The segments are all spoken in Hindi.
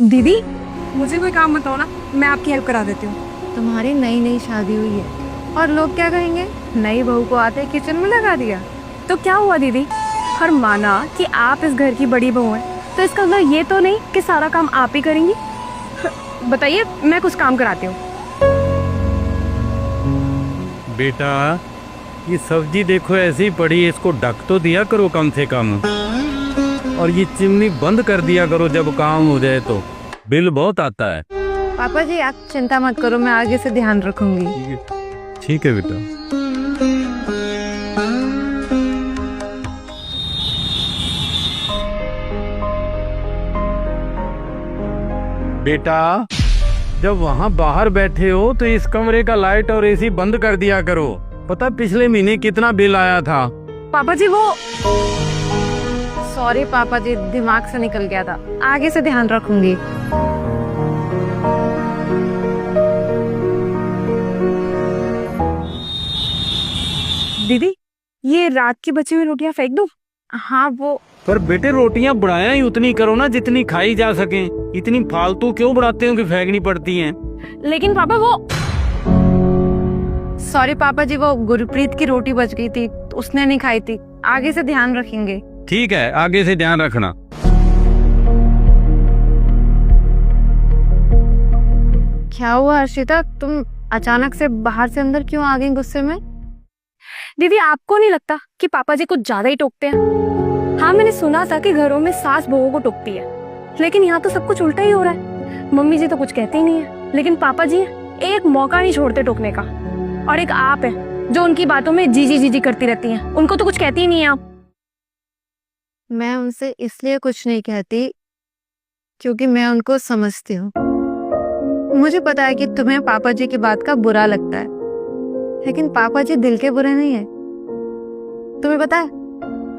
दीदी मुझे कोई काम बताओ ना, मैं आपकी हेल्प करा देती हूँ। तुम्हारी नई नई शादी हुई है और लोग क्या कहेंगे, नई बहू को आते किचन में लगा दिया। तो क्या हुआ दीदी, हर माना कि आप इस घर की बड़ी बहू हैं, तो इसका मतलब ये तो नहीं कि सारा काम आप ही करेंगी। बताइए, मैं कुछ काम कराती हूँ। बेटा ये सब्जी देखो ऐसी पड़ी, इसको ढक तो दिया करो कम से कम, और ये चिमनी बंद कर दिया करो जब काम हो जाए तो, बिल बहुत आता है। पापा जी आप चिंता मत करो, मैं आगे से ध्यान रखूंगी। ठीक है बेटा। बेटा जब वहाँ बाहर बैठे हो तो इस कमरे का लाइट और एसी बंद कर दिया करो। पता पिछले महीने कितना बिल आया था? पापा जी वो सॉरी पापा जी, दिमाग से निकल गया था, आगे से ध्यान रखूंगी। दीदी ये रात की बची हुई रोटियां फेंक दो। हाँ वो पर बेटे रोटियां बढ़ाया ही उतनी करो ना जितनी खाई जा सके, इतनी फालतू क्यों बढ़ाते हो कि फेंकनी पड़ती हैं? लेकिन पापा वो सॉरी पापा जी, वो गुरप्रीत की रोटी बच गई थी तो उसने नहीं खाई थी, आगे से ध्यान रखेंगे। ठीक है, आगे से ध्यान रखना। क्या हुआ अर्शिता, तुम अचानक से बाहर से अंदर क्यों आ गई गुस्से में? दीदी आपको नहीं लगता कि पापा जी कुछ ज्यादा ही टोकते हैं? हाँ मैंने सुना था कि घरों में सास बहुओं को टोकती है, लेकिन यहाँ तो सब कुछ उल्टा ही हो रहा है। मम्मी जी तो कुछ कहते ही नहीं है, लेकिन पापा जी एक मौका नहीं छोड़ते टोकने का। और एक आप है जो उनकी बातों में जी जी जी जी करती रहती हैं, उनको तो कुछ कहती ही नहीं है आप। मैं उनसे इसलिए कुछ नहीं कहती क्योंकि मैं उनको समझती हूँ। मुझे पता है कि तुम्हें पापा जी की बात का बुरा लगता है, लेकिन पापा जी दिल के बुरे नहीं है। तुम्हें पता है,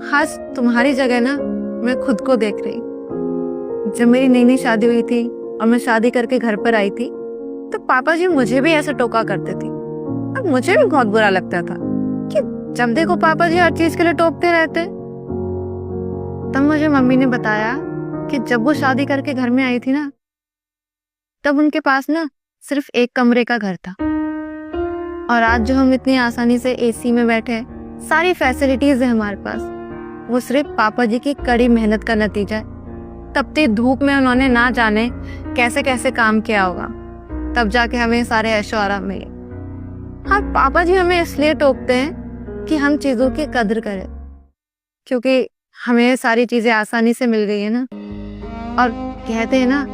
खास तुम्हारी जगह ना मैं खुद को देख रही। जब मेरी नई नई शादी हुई थी और मैं शादी करके घर पर आई थी तो पापा जी मुझे भी ऐसे टोका करते थे, और मुझे भी बहुत बुरा लगता था कि जब देखो पापा जी हर चीज के लिए टोकते रहते। तब मुझे मम्मी ने बताया कि जब वो शादी करके घर में आई थी ना, तब उनके पास ना सिर्फ एक कमरे का घर था, और आज जो हम इतनी आसानी से एसी में बैठे हैं, सारी फैसिलिटीज है हमारे पास, वो सिर्फ पापा जी की कड़ी मेहनत का नतीजा है। तपती धूप में उन्होंने ना जाने कैसे कैसे काम किया होगा, तब जाके हमें सारे ऐशो आराम मिले। हाँ पापा जी हमें इसलिए टोकते हैं कि हम चीजों की कदर करें, क्योंकि हमें सारी चीजें आसानी से मिल गई है ना। और कहते हैं ना